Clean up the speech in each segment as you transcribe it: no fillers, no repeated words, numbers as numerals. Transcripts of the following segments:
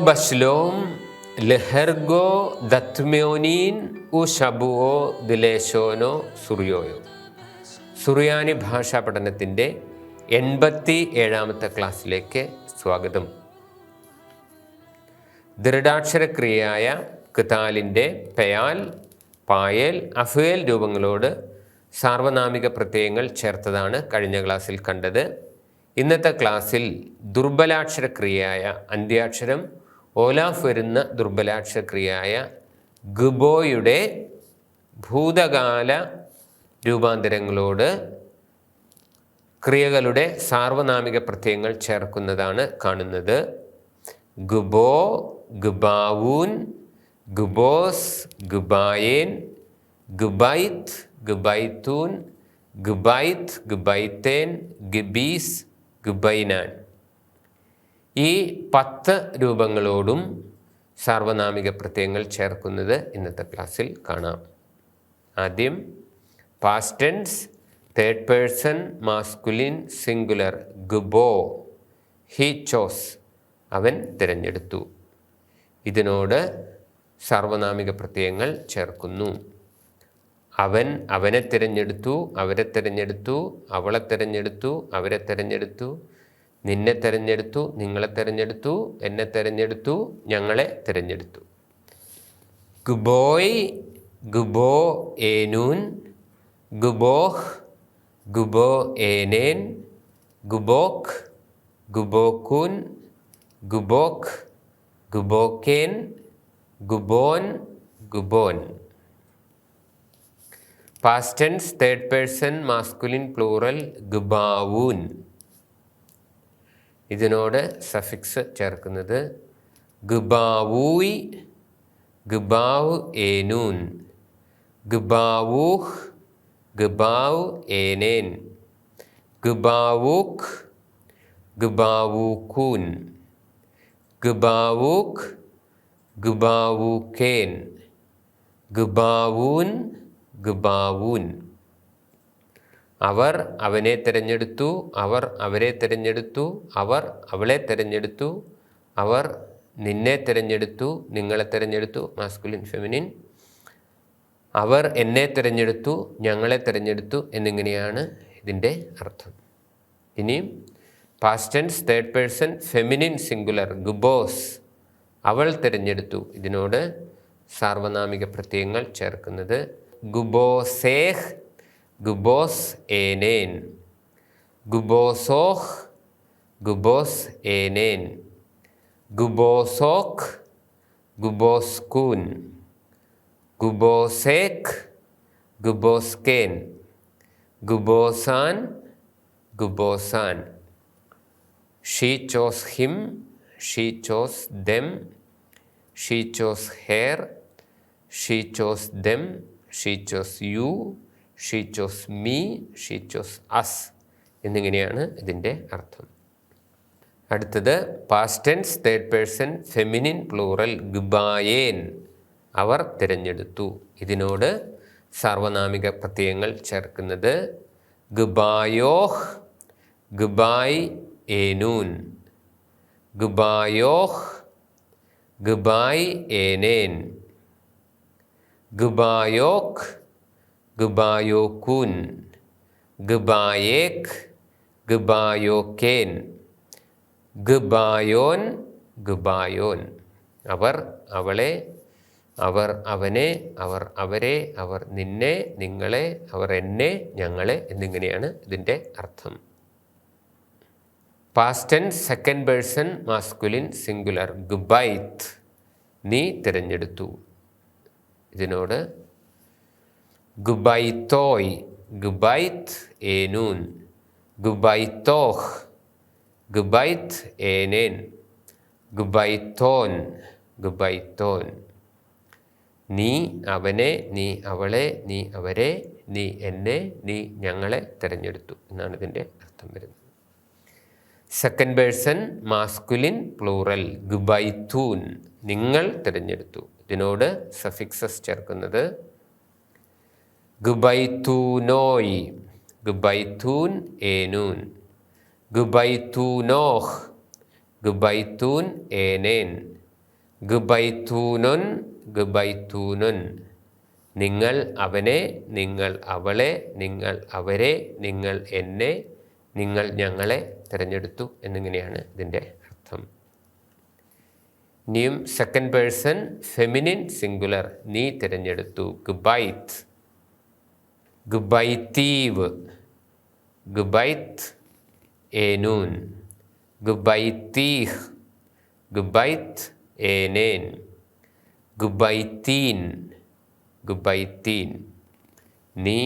בשלום להרגו דתמיונין ഉഷബുവോ ദിലേശോനോ സുറിയോയോ. സുറിയാനി ഭാഷാ പഠനത്തിൻ്റെ 87ാമത്തെ ക്ലാസ്സിലേക്ക് സ്വാഗതം. ദൃഢാക്ഷരക്രിയയായ ക്താലിൻ്റെ പെയാൽ, പായേൽ, അഫുയേൽ രൂപങ്ങളോട് സാർവനാമിക പ്രത്യയങ്ങൾ ചേർത്തതാണ് കഴിഞ്ഞ ക്ലാസ്സിൽ കണ്ടത്. ഇന്നത്തെ ക്ലാസ്സിൽ ദുർബലാക്ഷരക്രിയയായ അന്ത്യാക്ഷരം ഓലാഫ് വരുന്ന ദുർബലാക്ഷരക്രിയയായ ഗുബോയുടെ ഭൂതകാല രൂപാന്തരങ്ങളോട് ക്രിയകളുടെ സാർവനാമിക പ്രത്യയങ്ങൾ ചേർക്കുന്നതാണ് കാണുന്നത്. ഗുബോ, ഗുബാവൂൻ, ഗുബോസ്, ഗുബായേൻ, ഗുബൈത്ത്, ഗുബൈത്തൂൻ, ഗുബൈത്ത്, ഗുബൈത്തേൻ, ഗുബീസ്, ഗുബൈനാൻ. ഈ 10 രൂപങ്ങളോടും സാർവനാമിക പ്രത്യയങ്ങൾ ചേർക്കുന്നത് ഇന്നത്തെ ക്ലാസ്സിൽ കാണാം. ആദ്യം past tense, third person masculine singular. ഗുബോ, ഹി ചോസ്, അവൻ തിരഞ്ഞെടുത്തു. ഇതിനോട് സാർവനാമിക പ്രത്യയങ്ങൾ ചേർക്കുന്നു. അവൻ അവനെ തിരഞ്ഞെടുത്തു, അവരെ തിരഞ്ഞെടുത്തു, അവളെ തിരഞ്ഞെടുത്തു, അവരെ തിരഞ്ഞെടുത്തു, നിന്നെ തിരഞ്ഞെടുത്തു, നിങ്ങളെ തിരഞ്ഞെടുത്തു, എന്നെ തിരഞ്ഞെടുത്തു, ഞങ്ങളെ തിരഞ്ഞെടുത്തു. ഗുബോയ്, ഗുബോ ഏനൂൻ, ഗുബോഹ്, ഗുബോ ഏനേൻ, ഗുബോക്ക്, ഗുബോക്കൂൻ, ഗുബോക്ക്, ഗുബോക്കേൻ, ഗുബോൻ, ഗുബോൻ. Past tense, third person masculine plural. ഗുബാവൂൻ. ഇതിനോട് സഫിക്സ് ചേർക്കുന്നത് ഗുബാവൂയ്, ഗുബാവ് ഏനൂൻ, ഗുബാവൂഹ്, ഗുബാവ് ഏനേൻ, ഗുബാവൂക്ക്, ഗുബാവൂക്കൂൻ, ഗുബാവൂക്ക്, ഗുബാവൂക്കേൻ, ഗുബാവൂൻ, ഗുബാവൂൻ. അവർ അവനെ തിരഞ്ഞെടുത്തു, അവർ അവരെ തിരഞ്ഞെടുത്തു, അവർ അവളെ തിരഞ്ഞെടുത്തു, അവർ നിന്നെ തിരഞ്ഞെടുത്തു, നിങ്ങളെ തിരഞ്ഞെടുത്തു, മാസ്കുലിൻ ഫെമിനിൻ. അവർ എന്നെ തിരഞ്ഞെടുത്തു, ഞങ്ങളെ തിരഞ്ഞെടുത്തു എന്നിങ്ങനെയാണ് ഇതിൻ്റെ അർത്ഥം. ഇനിയും past tense, third person feminine singular. ഗുബോസ്, അവൾ തിരഞ്ഞെടുത്തു. ഇതിനോട് സാർവനാമിക പ്രത്യയങ്ങൾ ചേർക്കുന്നത് ഗുബോസേഹ്, ഗുബോസ് ഏനേൻ, ഗുബോസോഹ്, ഗുബോസ് ഏനേൻ, ഗുബോസോക്ക്, ഗുബോസ്കൂൻ, ഗുബോസേക്ക്, ഗുബോസ്കേൻ, ഗുബോസാൻ, ഗുബോസാൻ. She chose him, she chose them, she chose her, she chose them, she chose you, she chose me, she chose us എന്നിങ്ങനെയാണ് ഇതിൻ്റെ അർത്ഥം. അടുത്തത് past tense, third person feminine plural. ഗുബായേൻ, അവർ തിരഞ്ഞെടുത്തു. ഇതിനോട് സാർവനാമിക പ്രത്യയങ്ങൾ ചേർക്കുന്നത് ഗുബായോഹ്, ഗുബായ് ഏനൂൻ, ഗുബായോഹ്, ഗുബായ് ഏനേൻ, ഗുബായോക്ക്, ഗുബായോക്കൂൻ, ഗുബായേക്ക്, ഗുബായോക്കേൻ, ഗുബായോൻ, ഗുബായോൻ. അവർ അവളെ, അവർ അവനെ, അവർ അവരെ, അവർ നിന്നെ, നിങ്ങളെ, അവർ എന്നെ, ഞങ്ങളെ എന്നിങ്ങനെയാണ് ഇതിൻ്റെ അർത്ഥം. Past tense second person masculine singular. ഗുബൈത്ത്, നീ തിരഞ്ഞെടുത്തു. ഇതിനോട് ഗുബൈത്തോയ്, ഗുബൈത്ത് ഏനൂൻ, ഗുബൈത്തോഹ്, ഗുബൈത്ത് ഏനേൻ, ഗുബൈത്തോൻ, ഗുബൈത്തോൻ. നീ അവനെ, നീ അവളെ, നീ അവരെ, നീ എന്നെ, നീ ഞങ്ങളെ തിരഞ്ഞെടുത്തു എന്നാണ് ഇതിൻ്റെ അർത്ഥം വരുന്നത്. Second person masculine plural. ഗുബൈത്തൂൻ, നിങ്ങൾ തിരഞ്ഞെടുത്തു. ഇതിനോട് സഫിക്സസ് ചേർക്കുന്നത് ഗുബൈത്തൂനോയ്, ഗുബൈത്തൂൻ ഏനൂൻ, ഗുബൈത്തൂനോഹ്, ഗുബൈത്തൂൻ ഏനേൻ, ഗുബൈത്തൂനുൻ ഗുബൈത്തൂനുൻ. നിങ്ങൾ അവനെ, നിങ്ങൾ അവളെ, നിങ്ങൾ അവരെ, നിങ്ങൾ എന്നെ, നിങ്ങൾ ഞങ്ങളെ തിരഞ്ഞെടുത്തു എന്നിങ്ങനെയാണ് ഇതിൻ്റെ അർത്ഥം. ഇനിയും സെക്കൻഡ് പേഴ്സൺ ഫെമിനിൻ സിംഗുലർ, നീ തിരഞ്ഞെടുത്തു. ഗുബൈത്ത്, ഗുബൈത്തീവ്, ഗുബൈത്ത് ഏനൂൻ, ഗുബൈത്തീഹ്, ഗുബൈത്ത് ഏനേൻ, ഗുബൈത്തീൻ, ഗുബൈത്തീൻ. നീ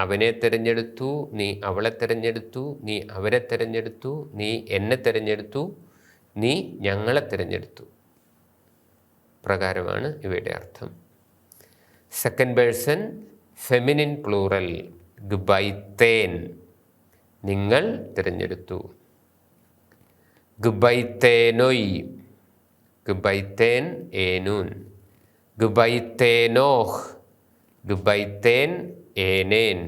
അവനെ തിരഞ്ഞെടുത്തു, നീ അവളെ തിരഞ്ഞെടുത്തു, നീ അവരെ തിരഞ്ഞെടുത്തു, നീ എന്നെ തിരഞ്ഞെടുത്തു, നീ ഞങ്ങളെ തിരഞ്ഞെടുത്തു. പ്രകാരമാണ് ഇവയുടെ അർത്ഥം. സെക്കൻഡ് പേഴ്സൺ ഫെമിനിൻ പ്ലൂറൽ ഗുബൈത്തേൻ, നിങ്ങൾ തിരഞ്ഞെടുത്തു. ഗുബൈത്തേനൊയ്, ഗുബൈത്തേൻ ഏനൂൻ, ഗുബൈത്തേനോഹ്, ഗുബൈത്തേൻ ഏനേൻ,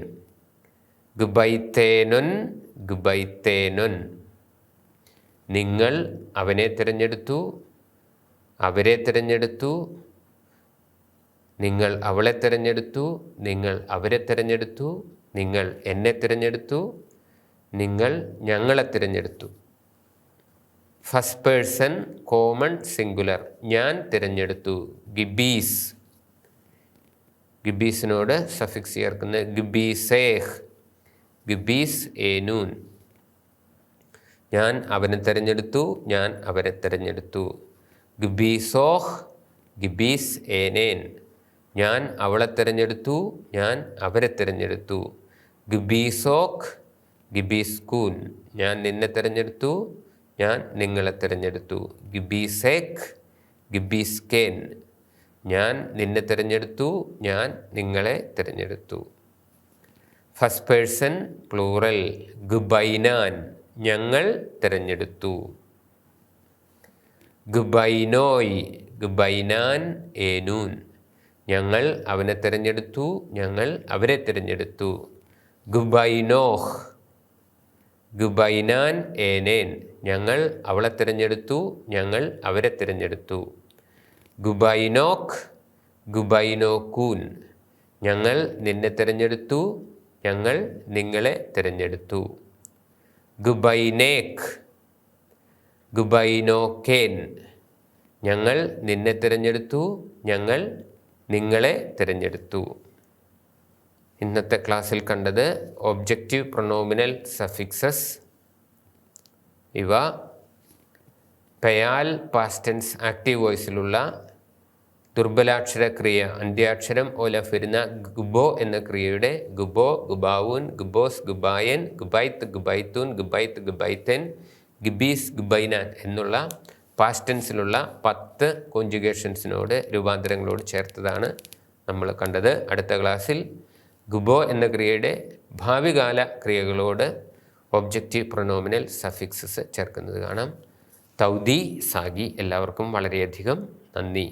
ഗുബൈത്തേനുൻ, ഗുബൈത്തേനുൻ. നിങ്ങൾ അവനെ തിരഞ്ഞെടുത്തു, അവരെ തിരഞ്ഞെടുത്തു, നിങ്ങൾ അവളെ തിരഞ്ഞെടുത്തു, നിങ്ങൾ അവരെ തിരഞ്ഞെടുത്തു, നിങ്ങൾ എന്നെ തിരഞ്ഞെടുത്തു, നിങ്ങൾ ഞങ്ങളെ തിരഞ്ഞെടുത്തു. ഫസ്റ്റ് പേഴ്സൺ കോമൺ സിംഗുലർ, ഞാൻ തിരഞ്ഞെടുത്തു. ഗിബീസ്, ഗിബീസിനോട് സഫിക്സ് ചേർക്കുന്ന ഗിബീസേഹ്, ഗിബീസ് ഏനൂൻ. ഞാൻ അവനെ തിരഞ്ഞെടുത്തു, ഞാൻ അവരെ തിരഞ്ഞെടുത്തു. ഗിബീസോഹ്, ഗിബീസ് ഏനേൻ. ഞാൻ അവളെ തിരഞ്ഞെടുത്തു, ഞാൻ അവരെ തിരഞ്ഞെടുത്തു. ഗിബീസോക്ക്, ഗിബീസ്കൂൻ. ഞാൻ നിന്നെ തിരഞ്ഞെടുത്തു, ഞാൻ നിങ്ങളെ തിരഞ്ഞെടുത്തു. ഗിബീസേക്ക്, ഗിബീസ്കേൻ. ഞാൻ നിന്നെ തിരഞ്ഞെടുത്തു, ഞാൻ നിങ്ങളെ തിരഞ്ഞെടുത്തു. ഫസ്റ്റ് പേഴ്സൺ പ്ലൂറൽ ഗുബൈനാൻ, ഞങ്ങൾ തിരഞ്ഞെടുത്തു. ഗുബൈനോയ്, ഗുബൈനാൻ ഏനൂൻ. ഞങ്ങൾ അവനെ തിരഞ്ഞെടുത്തു, ഞങ്ങൾ അവരെ തിരഞ്ഞെടുത്തു. ഗുബൈനോഹ്, ഗുബൈനാൻ ഏനേൻ. ഞങ്ങൾ അവളെ തിരഞ്ഞെടുത്തു, ഞങ്ങൾ അവരെ തിരഞ്ഞെടുത്തു. ഗുബൈനോക്ക്, ഗുബൈനോക്കൂൻ. ഞങ്ങൾ നിന്നെ തിരഞ്ഞെടുത്തു, ഞങ്ങൾ നിങ്ങളെ തിരഞ്ഞെടുത്തു. ഗുബൈനേക്ക്, ഗുബൈനോക്കേൻ. ഞങ്ങൾ നിന്നെ തിരഞ്ഞെടുത്തു, ഞങ്ങൾ നിങ്ങളെ തിരഞ്ഞെടുത്തു. ഇന്നത്തെ ക്ലാസ്സിൽ കണ്ടത് ഒബ്ജക്റ്റീവ് പ്രൊനോമിനൽ സഫിക്സസ്. ഇവ പെയാൽ പാസ്റ്റ് ടെൻസ് ആക്റ്റീവ് വോയിസിലുള്ള ദുർബലാക്ഷര ക്രിയ അന്ത്യാക്ഷരം ഓലഫ് വരുന്ന ഗുബോ എന്ന ക്രിയയുടെ ഗുബോ, ഗുബാവൂൻ, ഗുബോസ്, ഗുബായൻ, ഗുബൈത്ത്, ഗുബൈത്തൂൻ, ഗുബൈത്ത്, ഗുബൈത്തൻ, ഗിബീസ്, ഗുബൈനാൻ എന്നുള്ള പാസ്റ്റ് ടെൻസിലുള്ള 10 കോൺജുഗേഷൻസിനോട് രൂപാന്തരങ്ങളോട് ചേർത്തതാണ് നമ്മൾ കണ്ടത്. അടുത്ത ക്ലാസ്സിൽ ഗുബോ എന്ന ക്രിയയുടെ ഭാവികാല ക്രിയകളോട് ഒബ്ജക്റ്റീവ് പ്രൊനോമിനൽ സഫിക്സസ് ചേർക്കുന്നത് കാണാം. തൗദി സാഗി. എല്ലാവർക്കും വളരെയധികം നന്ദി.